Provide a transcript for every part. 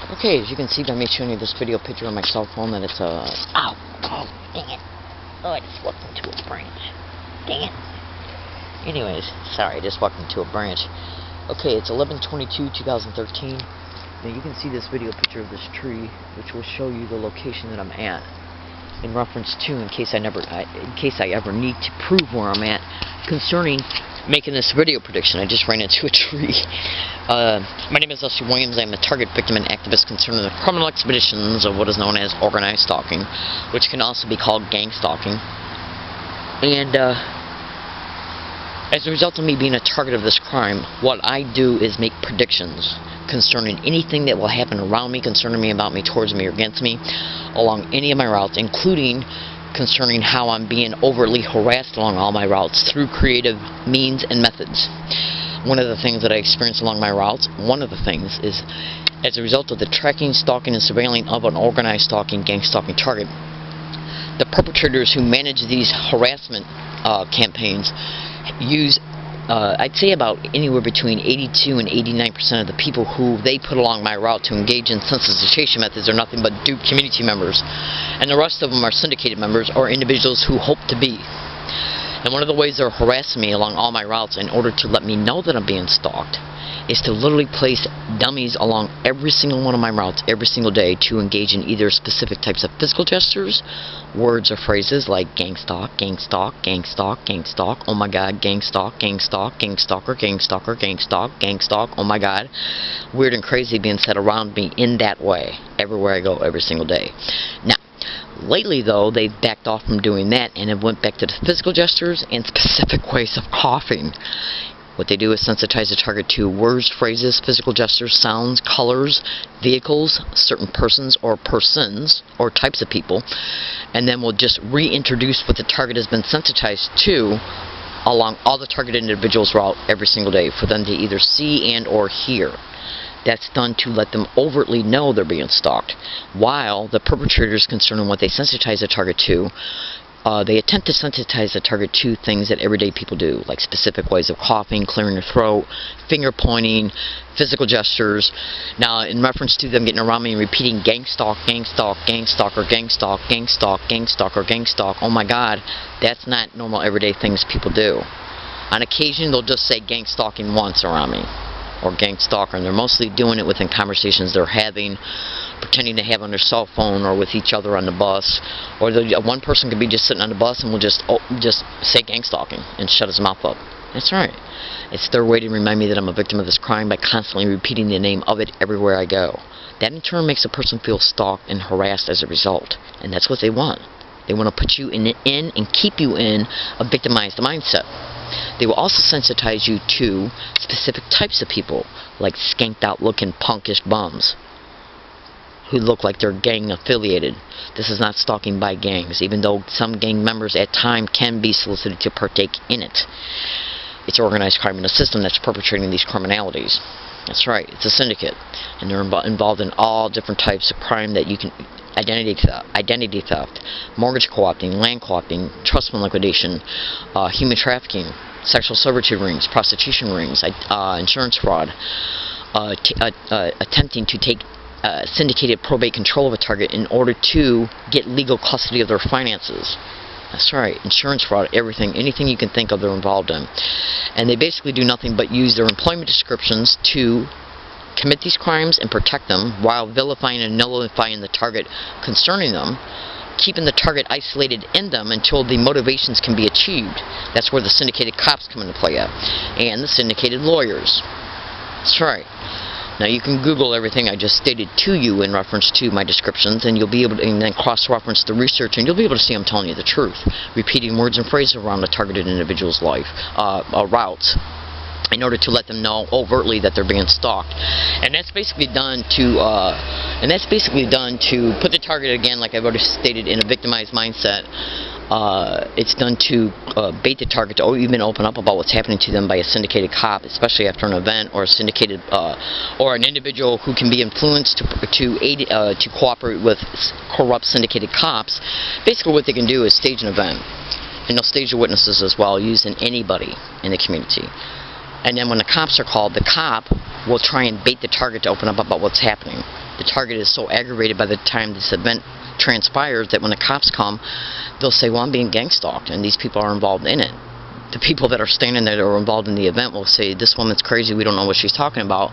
Okay, as you can see by me showing you this video picture on my cell phone that it's a... Ow! Oh, dang it. Oh, I just walked into a branch. Dang it. Anyways, sorry, I just walked into a branch. Okay, it's 11/22/2013. Now you can see this video picture of this tree, which will show you the location that I'm at. In reference to, in case I ever need to prove where I'm at, concerning making this video prediction. I just ran into a tree. My name is Leslie Williams. I'm a target victim and activist concerning the criminal expeditions of what is known as organized stalking, which can also be called gang stalking. And as a result of me being a target of this crime, what I do is make predictions concerning anything that will happen around me, concerning me, about me, towards me, or against me, along any of my routes, including concerning how I'm being overtly harassed along all my routes through creative means and methods. One of the things that I experience along my routes, is as a result of the tracking, stalking, and surveilling of an organized stalking, gang stalking target, the perpetrators who manage these harassment campaigns use I'd say about anywhere between 82 and 89% of the people who they put along my route to engage in sensitization methods are nothing but duped community members. And the rest of them are syndicated members or individuals who hope to be. And one of the ways they're harassing me along all my routes in order to let me know that I'm being stalked is to literally place dummies along every single one of my routes every single day to engage in either specific types of physical gestures, words or phrases like gang stalk, gang stalk, gang stalk, gang stalk, oh my god, gang stalk, gang stalk, gang stalker, gang stalker, gang stalk, gang stalk, oh my god. Weird and crazy being said around me in that way everywhere I go every single day. Now, lately, though, they've backed off from doing that and have went back to the physical gestures and specific ways of coughing. What they do is sensitize the target to words, phrases, physical gestures, sounds, colors, vehicles, certain persons or persons or types of people, and then we'll just reintroduce what the target has been sensitized to along all the targeted individuals' route every single day for them to either see and or hear. That's done to let them overtly know they're being stalked, while the perpetrators concerning what they sensitize the target to, they attempt to sensitize the target to things that everyday people do, like specific ways of coughing, clearing your throat, finger pointing, physical gestures. Now, in reference to them getting around me and repeating gang stalk, gang stalk, gang stalker, gang stalk, gang stalk, gang stalker, gang stalk, oh my god, that's not normal everyday things people do. On occasion, they'll just say gang stalking once around me, or gang stalker, and they're mostly doing it within conversations they're having, pretending to have on their cell phone or with each other on the bus, or one person could be just sitting on the bus and will just say gang stalking and shut his mouth up. That's right. It's their way to remind me that I'm a victim of this crime by constantly repeating the name of it everywhere I go. That in turn makes a person feel stalked and harassed as a result, and that's what they want. They want to put you in and keep you in a victimized mindset. They will also sensitize you to specific types of people, like skanked out looking punkish bums who look like they're gang affiliated. This is not stalking by gangs, even though some gang members at times can be solicited to partake in it. It's organized crime in a system that's perpetrating these criminalities. That's right, it's a syndicate, and they're involved in all different types of crime that you can identity theft, mortgage co-opting, land co-opting, trust fund liquidation, human trafficking, sexual servitude rings, prostitution rings, insurance fraud, attempting to take syndicated probate control of a target in order to get legal custody of their finances. That's right, insurance fraud, everything, anything you can think of they're involved in. And they basically do nothing but use their employment descriptions to commit these crimes and protect them while vilifying and nullifying the target concerning them, keeping the target isolated in them until the motivations can be achieved. That's where the syndicated cops come into play at, and the syndicated lawyers. That's right. Now you can Google everything I just stated to you in reference to my descriptions, and you'll be able to, and then cross-reference the research, and you'll be able to see I'm telling you the truth, repeating words and phrases around the targeted individual's life, routes, in order to let them know overtly that they're being stalked. And that's basically done to put the target, again, like I've already stated, in a victimized mindset. It's done to bait the target to even open up about what's happening to them by a syndicated cop, especially after an event, or a syndicated or an individual who can be influenced to cooperate with corrupt syndicated cops. Basically what they can do is stage an event, and they'll stage the witnesses as well, using anybody in the community. And then when the cops are called, the cop will try and bait the target to open up about what's happening. The target is so aggravated by the time this event transpires that when the cops come, they'll say, well, I'm being gang stalked, and these people are involved in it. The people that are standing there that are involved in the event will say, this woman's crazy, we don't know what she's talking about.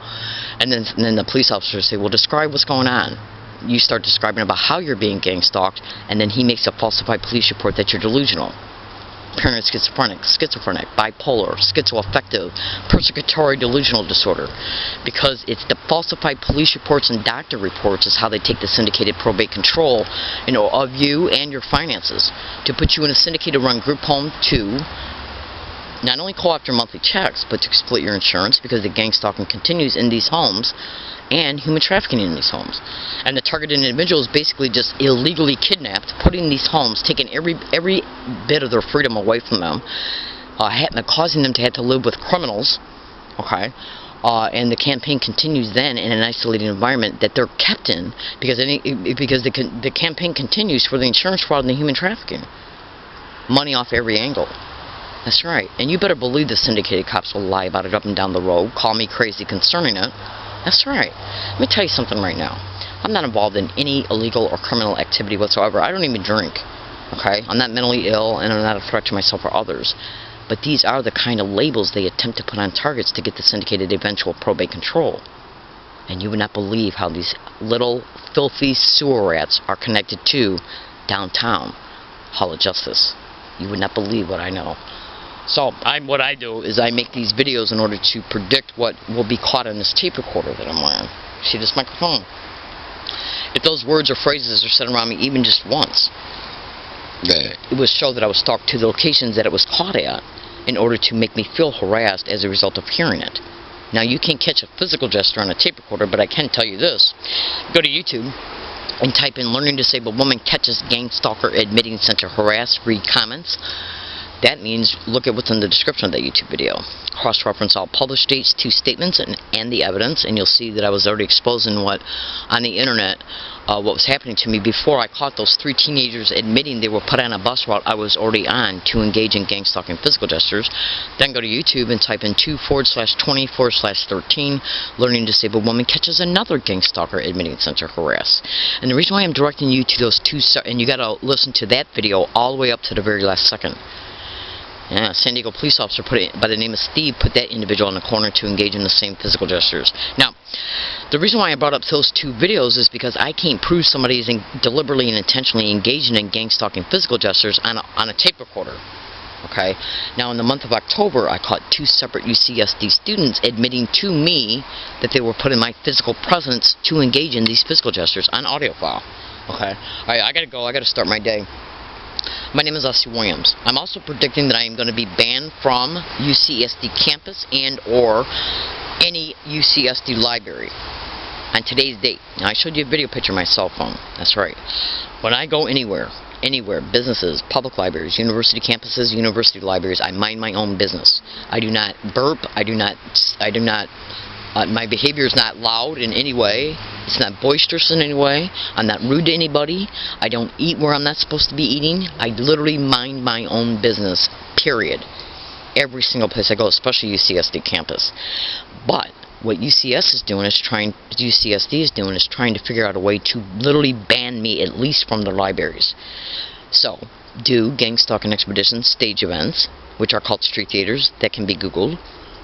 And then the police officers say, well, describe what's going on. You start describing about how you're being gang stalked, and then he makes a falsified police report that you're delusional. Paranoid schizophrenic, bipolar, schizoaffective, persecutory delusional disorder. Because it's the falsified police reports and doctor reports is how they take the syndicated probate control, of you and your finances, to put you in a syndicated run group home to not only call after monthly checks, but to exploit your insurance, because the gang stalking continues in these homes, and human trafficking in these homes. And the targeted individual is basically just illegally kidnapped, put in these homes, taking every bit of their freedom away from them, causing them to have to live with criminals, okay? And the campaign continues then in an isolated environment that they're kept in, because the campaign continues for the insurance fraud and the human trafficking. Money off every angle. That's right. And you better believe the syndicated cops will lie about it up and down the road, call me crazy concerning it. That's right. Let me tell you something right now. I'm not involved in any illegal or criminal activity whatsoever. I don't even drink. Okay? I'm not mentally ill, and I'm not a threat to myself or others. But these are the kind of labels they attempt to put on targets to get the syndicated eventual probate control. And you would not believe how these little filthy sewer rats are connected to downtown Hall of Justice. You would not believe what I know. So what I do is I make these videos in order to predict what will be caught on this tape recorder that I'm wearing. See this microphone? If those words or phrases are said around me even just once, it would show that I was stalked to the locations that it was caught at in order to make me feel harassed as a result of hearing it. Now, you can't catch a physical gesture on a tape recorder, but I can tell you this. Go to YouTube and type in "Learning Disabled Woman Catches Gang Stalker Admitting Sent to Harass." Read comments. That means look at what's in the description of that YouTube video. Cross-reference all published dates, 2 statements, and the evidence, and you'll see that I was already exposing what on the internet, what was happening to me before I caught those 3 teenagers admitting they were put on a bus route I was already on to engage in gang stalking physical gestures. Then go to YouTube and type in 2/20/13 "Learning Disabled Woman Catches Another Gang Stalker Admitting Sent to Harass." And the reason why I'm directing you to those 2, and you got to listen to that video all the way up to the very last second. Yeah, San Diego police officer by the name of Steve put that individual in the corner to engage in the same physical gestures. Now, the reason why I brought up those 2 videos is because I can't prove somebody is deliberately and intentionally engaging in gang stalking physical gestures on a tape recorder. Okay? Now, in the month of October, I caught 2 separate UCSD students admitting to me that they were put in my physical presence to engage in these physical gestures on audio file. Okay? All right, I gotta go. I gotta start my day. My name is Ossie Williams. I'm also predicting that I am going to be banned from UCSD campus and or any UCSD library on today's date. Now, I showed you a video picture of my cell phone. That's right. When I go anywhere, businesses, public libraries, university campuses, university libraries, I mind my own business. I do not burp. My behavior is not loud in any way. It's not boisterous in any way. I'm not rude to anybody. I don't eat where I'm not supposed to be eating. I literally mind my own business, period. Every single place I go, especially UCSD campus. But what UCSD is doing is trying to figure out a way to literally ban me, at least from their libraries. So, do gang stalking expeditions, stage events, which are called street theaters, that can be Googled.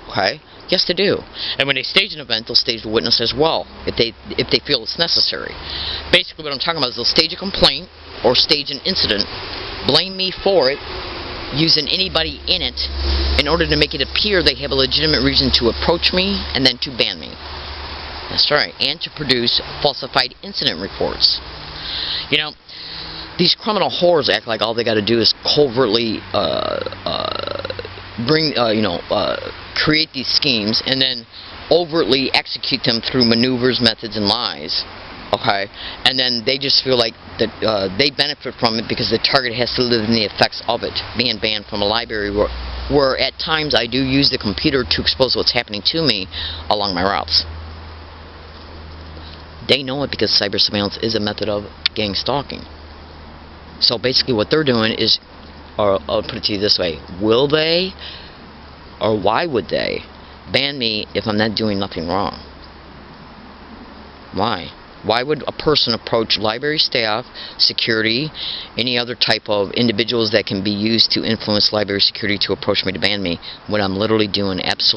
Okay? Yes, they do. And when they stage an event, they'll stage the witness as well, if they feel it's necessary. Basically, what I'm talking about is they'll stage a complaint or stage an incident, blame me for it, using anybody in it in order to make it appear they have a legitimate reason to approach me and then to ban me. That's right. And to produce falsified incident reports. You know, these criminal whores act like all they got to do is covertly create these schemes and then overtly execute them through maneuvers, methods, and lies. Okay, and then they just feel like that they benefit from it because the target has to live in the effects of it, being banned from a library where at times I do use the computer to expose what's happening to me along my routes. They know it because cyber surveillance is a method of gang stalking. So basically what they're doing is, or I'll put it to you this way, will they, or why would they, ban me if I'm not doing nothing wrong? Why? Why would a person approach library staff, security, any other type of individuals that can be used to influence library security to approach me to ban me when I'm literally doing absolutely